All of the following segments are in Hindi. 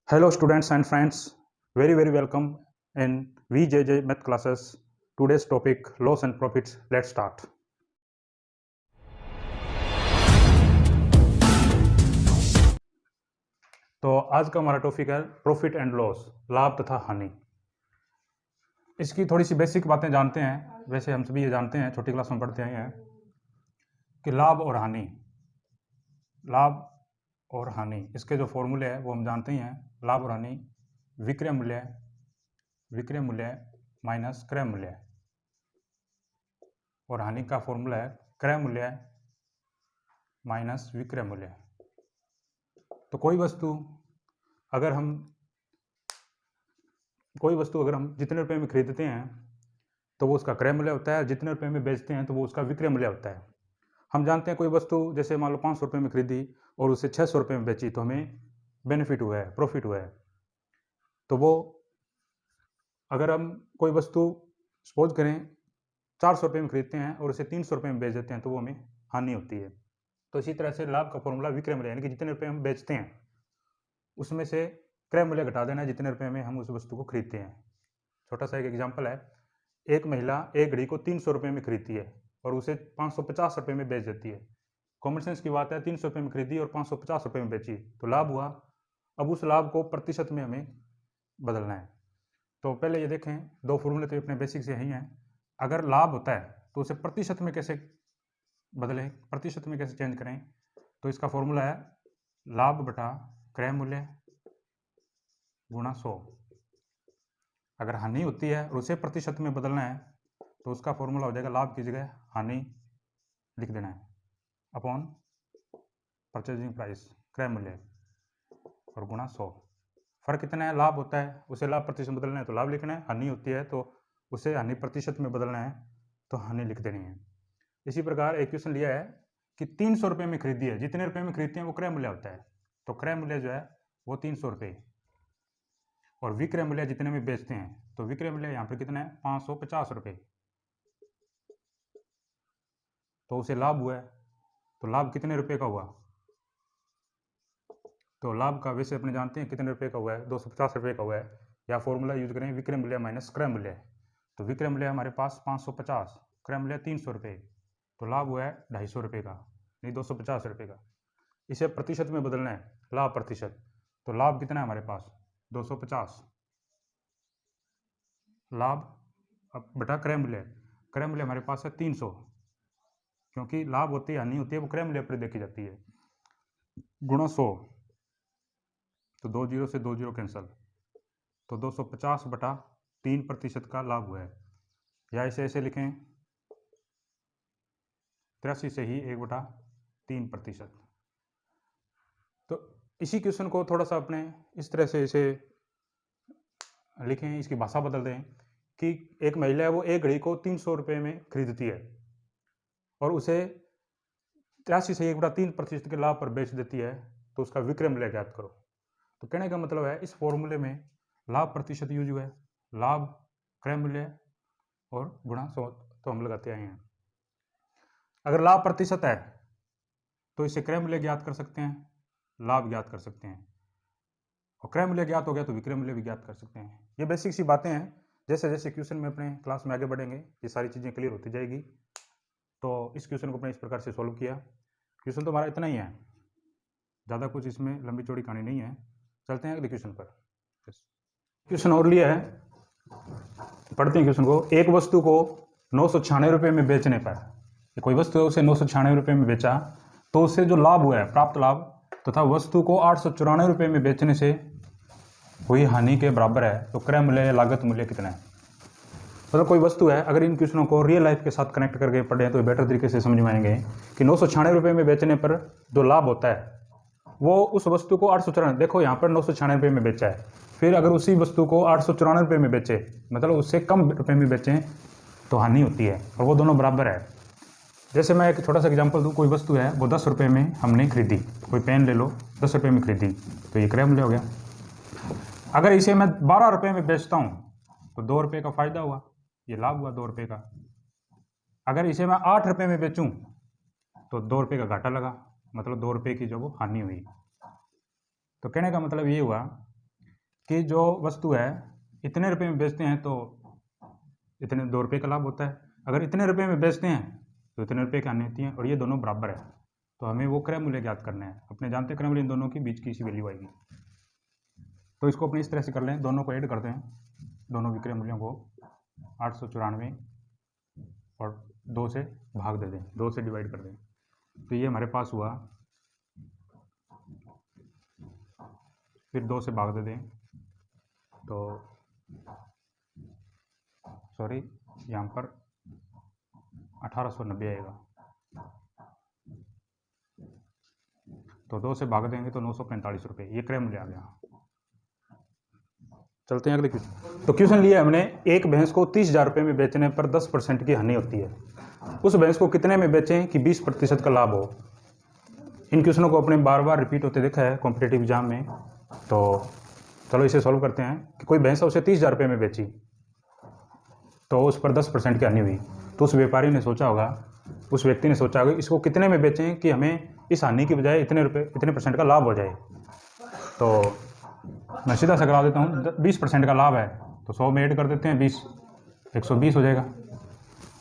Hello students and friends, very welcome in VJJ math classes. Today's topic loss and profits. Let's start. तो आज का हमारा टॉपिक है प्रॉफिट एंड लॉस, लाभ तथा हानि। इसकी थोड़ी सी बेसिक बातें जानते हैं। वैसे हम सभी ये जानते हैं, छोटी क्लास में पढ़ते आए हैं कि लाभ और हानि, लाभ और हानि इसके जो फॉर्मूले हैं वो हम जानते ही हैं। लाभ और हानि विक्रय मूल्य माइनस क्रय मूल्य, और हानि का फॉर्मूला है क्रय मूल्य माइनस विक्रय मूल्य। तो कोई वस्तु अगर हम जितने रुपए में खरीदते हैं तो वो उसका क्रय मूल्य होता है, जितने रुपए में बेचते हैं तो वो उसका विक्रय मूल्य होता है। हम जानते हैं कोई वस्तु जैसे मान लो 500 रुपये में खरीदी और उसे 600 रुपये में बेची तो हमें बेनिफिट हुआ है, प्रॉफिट हुआ है। तो वो अगर हम कोई वस्तु सपोज करें 400 रुपये में खरीदते हैं और उसे 300 रुपये में बेच देते हैं तो वो हमें हानि होती है। तो इसी तरह से लाभ का फॉर्मूला विक्रय मूल्य, यानी कि जितने रुपये हम बेचते हैं उसमें से क्रय मूल्य घटा देना है जितने रुपये में हम उस वस्तु को खरीदते हैं। छोटा सा एक एग्जांपल है, एक महिला एक घड़ी को 300 रुपये में खरीदती है और उसे 550 रुपये में बेच देती है। कॉमन सेंस की बात है, 300 रुपये में खरीदी और 550 रुपये में बेची तो लाभ हुआ। अब उस लाभ को प्रतिशत में हमें बदलना है। तो पहले ये देखें, दो फॉर्मूले तो अपने बेसिक से ही हैं। अगर लाभ होता है तो उसे प्रतिशत में कैसे बदलें, प्रतिशत में कैसे चेंज करें। तो इसका फॉर्मूला है लाभ बटा क्रय मूल्य गुणा 100। अगर हानि होती है और उसे प्रतिशत में बदलना है तो उसका फॉर्मूला हो जाएगा लाभ की जगह हानि लिख देना है अपॉन परचेजिंग प्राइस क्रय मूल्य और गुणा 100। फर्क कितना है, लाभ होता है उसे लाभ प्रतिशत में बदलना है तो लाभ लिखना है, हानि होती है तो उसे हानि प्रतिशत में बदलना है तो हानि लिख देनी है। इसी प्रकार एक क्वेश्चन लिया है कि 300 रुपये में खरीदी है, जितने रुपये में खरीदते हैं वो क्रय मूल्य होता है, तो क्रय मूल्य जो है वो 300 रुपये, और विक्रय मूल्य जितने में बेचते हैं तो विक्रय मूल्य यहाँ पर कितना है 550 रुपये। तो उसे लाभ हुआ है, तो लाभ कितने रुपये का हुआ, तो लाभ का वैसे अपने जानते हैं कितने रुपये का हुआ है, 250 रुपये का हुआ है। या फॉर्मूला यूज करें विक्रय मूल्य माइनस क्रय मूल्य। तो विक्रय मूल्य हमारे पास 550, क्रय मूल्य 300 रुपये, तो लाभ हुआ है 250 रुपये का, नहीं 250 रुपये का। इसे प्रतिशत में बदलना है, लाभ प्रतिशत, तो लाभ कितना है हमारे पास 250 लाभ बटा क्रय मूल्य हमारे पास है 300, क्योंकि लाभ होती है हानि होती है वो क्रय मूल्य पर देखी जाती है, गुणा 100। तो 2 जीरो से 2 जीरो कैंसल, तो 250 बटा 3% का लाभ हुआ है। या इसे ऐसे लिखें 83 से ही 1/3%। तो इसी क्वेश्चन को थोड़ा सा अपने इस तरह से इसे लिखें, इसकी भाषा बदल दें कि एक महिला है वो एक घड़ी को 300 रुपये में खरीदती है और उसे 83 से 1/3% के लाभ पर बेच देती है, तो उसका विक्रय मूल्य ज्ञात करो। तो कहने का मतलब है इस फॉर्मूले में लाभ प्रतिशत यूज हुआ है, लाभ क्रय मूल्य और गुणा 100 तो हम लगाते आए हैं। अगर लाभ प्रतिशत है तो इसे क्रय मूल्य ज्ञात कर सकते हैं, लाभ ज्ञात कर सकते हैं, और क्रय मूल्य ज्ञात हो गया तो विक्रय मूल्य भी ज्ञात कर सकते हैं। ये बेसिक सी बातें हैं, जैसे जैसे क्वेश्चन में अपने क्लास में आगे बढ़ेंगे ये सारी चीज़ें क्लियर होती जाएगी। तो इस क्वेश्चन को अपने इस प्रकार से सॉल्व किया। क्वेश्चन तो हमारा इतना ही है, ज़्यादा कुछ इसमें लंबी चौड़ी कहानी नहीं है। चलते हैं अगले क्वेश्चन पर। क्वेश्चन और लिया है, पढ़ते हैं क्वेश्चन को। एक वस्तु को 996 रुपये में बेचने पर, कोई वस्तु है उसे 996 रुपये में बेचा तो उससे जो लाभ हुआ है प्राप्त लाभ तथा वस्तु को 894 रुपये में बेचने से हुई हानि के बराबर है, तो क्रय मूल्य या लागत मूल्य कितना है। मतलब कोई वस्तु है, अगर इन क्वेश्चनों को रियल लाइफ के साथ कनेक्ट करके पढ़ें तो बेटर तरीके से समझ में आएंगे कि 996 रुपये में बेचने पर जो लाभ होता है वो उस वस्तु को 894, देखो यहाँ पर 996 रुपये में बेचा है, फिर अगर उसी वस्तु को 894 रुपये में बेचे, मतलब उससे कम रुपये में बेचें तो हानि होती है, और वो दोनों बराबर है। जैसे मैं एक छोटा सा एग्जांपल दूँ, कोई वस्तु है वो 10 रुपये में हमने खरीदी, कोई पेन ले लो 10 रुपये में खरीदी तो ये क्रय मूल्य हो गया। अगर इसे मैं 12 रुपये में बेचता हूँ तो 2 रुपये का फायदा हुआ, ये लाभ हुआ 2 रुपये का। अगर इसे मैं 8 रुपये में बेचूं तो 2 रुपये का घाटा लगा, मतलब 2 रुपये की जो वो हानि हुई। तो कहने का मतलब ये हुआ कि जो वस्तु है इतने रुपए में बेचते हैं तो इतने 2 रुपये का लाभ होता है, अगर इतने रुपए में बेचते हैं तो इतने रुपये की हानि होती है, और ये दोनों बराबर है। तो हमें वो क्रय मूल्य ज्ञात करना है, अपने जानते क्रय मूल्य इन दोनों के बीच की इसी वैल्यू आएगी। तो इसको अपने इस तरह से कर लें, दोनों को ऐड करते हैं, दोनों विक्रय मूल्यों को 894 और 2 से भाग दे दें, 2 से डिवाइड कर दें, तो ये हमारे पास हुआ, फिर 2 से भाग दे दें, तो सॉरी यहाँ पर 1890 आएगा, तो 2 से भाग देंगे तो 945 रुपये, ये क्रय मूल्य आ गया। चलते हैं अगले क्वेश्चन। तो क्वेश्चन लिया हमने, एक भैंस को 30,000 रुपये में बेचने पर 10% की हानि होती है, उस भैंस को कितने में बेचें कि 20% का लाभ हो। इन क्वेश्चनों को अपने बार बार रिपीट होते देखा है कॉम्पिटेटिव एग्जाम में। तो चलो इसे सॉल्व करते हैं कि कोई भैंस उसे 30,000 रुपये में बेची तो उस पर 10% की हानि हुई, तो उस व्यापारी ने सोचा होगा, उस व्यक्ति ने सोचा होगा इसको कितने में बेचें कि हमें इस हानि की बजाय इतने % का लाभ हो जाए। तो मैं सीधा सा करा देता हूँ, 20% का लाभ है तो 100 में ऐड कर देते हैं 20, 120 हो जाएगा,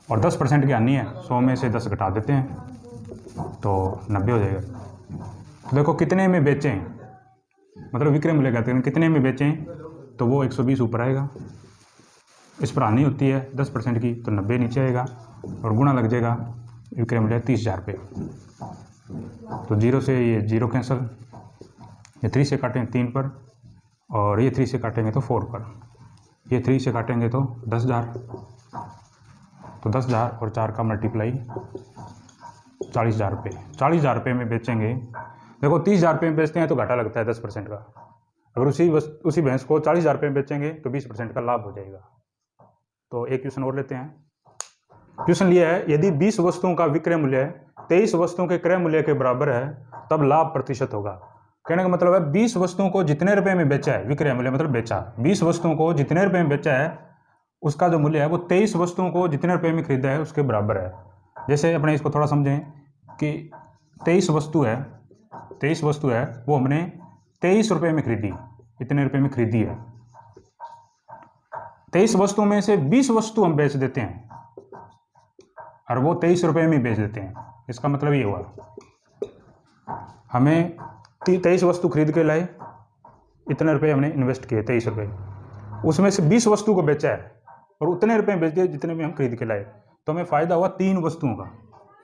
और 10% की हानि है, 100 में से 10 घटा देते हैं तो 90 हो जाएगा। तो देखो कितने में बेचें, मतलब विक्रय मूल्य कहते हैं, कितने में बेचें तो वो 120 ऊपर आएगा, इस पर हानि होती है 10% की तो 90 नीचे आएगा, और गुणा लग जाएगा विक्रय मूल्य 30,000 रुपये। तो 0 से ये 0 कैंसिल, ये 3 से काटें 3 पर, और ये 3 से काटेंगे तो 4 पर, ये 3 से काटेंगे तो 10,000, तो 10,000 और 4 का मल्टीप्लाई 40,000 रुपये, 40,000 रुपये में बेचेंगे। देखो 30,000 रुपये में बेचते हैं तो घाटा लगता है 10% का, अगर उसी भैंस को 40,000 रुपये में बेचेंगे तो 20% का लाभ हो जाएगा। तो एक क्वेश्चन और लेते हैं। क्वेश्चन लिया है, यदि 20 वस्तुओं का विक्रय मूल्य 23 वस्तुओं के क्रय मूल्य के बराबर है तब लाभ प्रतिशत होगा। कहने का मतलब है 20 वस्तुओं को जितने रुपए में बेचा है, विक्रय मूल्य मतलब बेचा, 20 वस्तुओं को जितने रुपए में बेचा है उसका जो मूल्य है वो 23 वस्तुओं को जितने रुपए में खरीदा है उसके बराबर है। जैसे अपने इसको थोड़ा समझें कि 23 वस्तु है वो हमने 23 रुपये में खरीदी, इतने रुपये में खरीदी है। 23 वस्तुओं में से 20 वस्तु हम बेच देते हैं और वो 23 रुपये में बेच देते हैं। इसका मतलब ये हुआ हमें 23 वस्तु खरीद के लाए, इतने रुपये हमने इन्वेस्ट किए 23 रुपये, उसमें से 20 वस्तु को बेचा है और उतने रुपये में बेच दिए जितने में हम खरीद के लाए, तो हमें फ़ायदा हुआ 3 वस्तुओं का।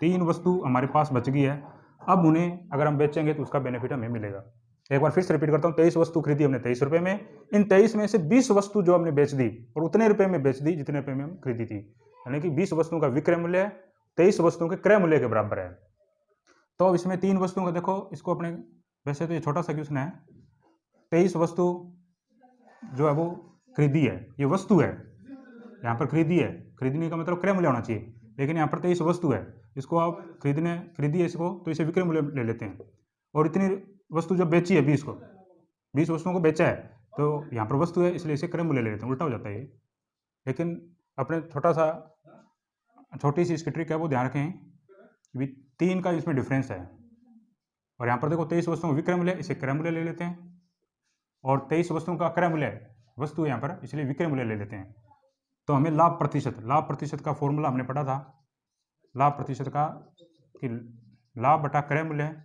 3 वस्तु हमारे पास बच गई है, अब उन्हें अगर हम बेचेंगे तो उसका बेनिफिट हमें मिलेगा। एक बार फिर से रिपीट करता हूँ, 23 वस्तु खरीदी हमने 23 रुपये में, इन 23 में से 20 वस्तु जो हमने बेच दी और उतने रुपये में बेच दी जितने रुपये में हम खरीदी थी, यानी कि 20 वस्तुओं का विक्रय मूल्य 23 वस्तुओं के क्रय मूल्य के बराबर है। तो अब इसमें 3 वस्तुओं का देखो, इसको अपने, वैसे तो ये छोटा सा क्वेश्चन है, 23 वस्तु जो है वो खरीदी है, ये वस्तु है, यहाँ पर खरीदी है, खरीदने का मतलब क्रय मूल्य होना चाहिए, लेकिन यहाँ पर 23 वस्तु है, इसको आप खरीदी है इसको, तो इसे विक्रय मूल्य ले लेते हैं। और इतनी वस्तु जब बेची है 20 वस्तुओं को बेचा है, तो यहाँ पर वस्तु है इसलिए इसे क्रय मूल्य ले लेते हैं, उल्टा हो जाता है ये। लेकिन अपने छोटी सी इसकी ट्रिक है, वो ध्यान रखें, 3 का इसमें डिफरेंस है, और यहाँ पर देखो 23 वस्तुओं का विक्रय मूल्य, इसे क्रय मूल्य ले लेते हैं, और 23 वस्तुओं का क्रय मूल्य वस्तु है यहाँ पर, इसलिए विक्रय मूल्य ले लेते हैं। तो हमें लाभ प्रतिशत का फॉर्मूला हमने पढ़ा था, लाभ प्रतिशत का कि लाभ बटा क्रय मूल्य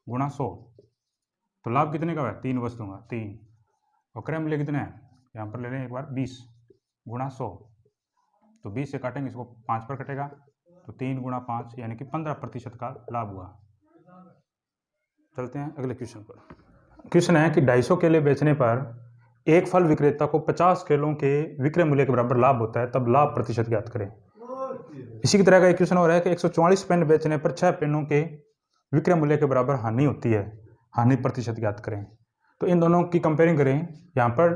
गुणा 100। तो लाभ कितने का है? 3 वस्तुओं का 3, और क्रय मूल्य कितना है यहाँ पर ले लें एक बार 20 गुणा 100, तो 20 से काटेंगे इसको 5 पर कटेगा, तो 3 गुणा 5 यानी कि 15% का लाभ हुआ। चलते हैं अगले क्वेश्चन पर। क्वेश्चन है कि 250 केले बेचने पर एक फल विक्रेता को 50 केलों के विक्रय मूल्य के बराबर लाभ होता है, तब लाभ प्रतिशत ज्ञात करें। इसी की तरह का एक क्वेश्चन हो रहा है कि 144 पेन बेचने पर 6 पेनों के विक्रय मूल्य के बराबर हानि होती है, हानि प्रतिशत ज्ञात करें। तो इन दोनों की कंपेयरिंग करें, यहाँ पर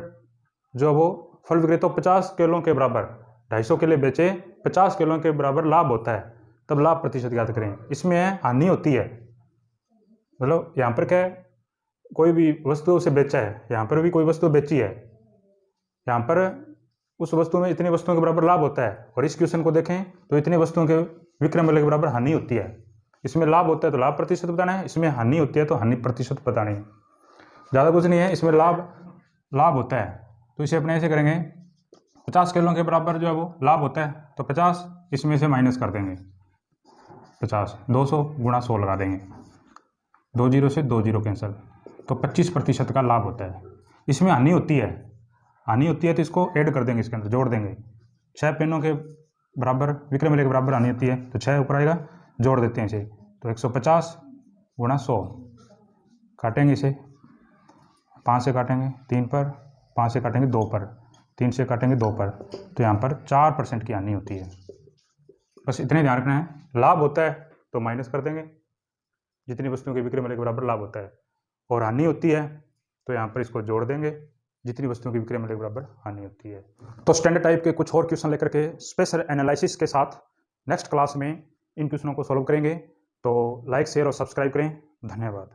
जो वो फल विक्रेता 50 किलो के बराबर 250 केले बेचे, 50 किलो के बराबर लाभ होता है, तब लाभ प्रतिशत ज्ञात करें। इसमें हानि होती है, मतलब यहाँ पर क्या है, कोई भी वस्तु उसे बेचा है, यहाँ पर भी कोई वस्तु बेची है, यहाँ पर उस वस्तु में इतनी वस्तुओं के बराबर लाभ होता है, और इस क्वेश्चन को देखें तो इतनी वस्तुओं के विक्रय मूल्य के बराबर हानि होती है। इसमें लाभ होता है तो लाभ प्रतिशत बताना है, इसमें हानि होती है तो हानि प्रतिशत बतानी है, ज़्यादा कुछ नहीं है। इसमें लाभ लाभ होता है तो इसे अपने ऐसे करेंगे, 50 किलो के बराबर जो है वो लाभ होता है, तो 50 इसमें से माइनस कर देंगे, 50 200 गुणा 100 लगा देंगे, 2 जीरो से 2 जीरो कैंसिल, तो 25% का लाभ होता है। इसमें हानि होती है तो इसको ऐड कर देंगे, इसके अंदर जोड़ देंगे। 6 पेनों के बराबर विक्रय मूल्य के बराबर हानि होती है तो 6 ऊपर आएगा, जोड़ देते हैं इसे, तो 150 गुणा 100 काटेंगे इसे, 5 से काटेंगे 3 पर, 5 से काटेंगे 2 पर, 3 से काटेंगे 2 पर, तो यहाँ पर 4% की हानि होती है। बस इतने ध्यान रखना है, लाभ होता है तो माइनस कर देंगे, जितनी वस्तुओं के विक्रय मूल्य के बराबर लाभ होता है, और हानि होती है तो यहाँ पर इसको जोड़ देंगे, जितनी वस्तुओं की विक्रय मूल्य के बराबर हानि होती है। तो स्टैंडर्ड टाइप के कुछ और क्वेश्चन लेकर के स्पेशल एनालिसिस के साथ नेक्स्ट क्लास में इन क्वेश्चनों को सॉल्व करेंगे। तो लाइक शेयर और सब्सक्राइब करें। धन्यवाद।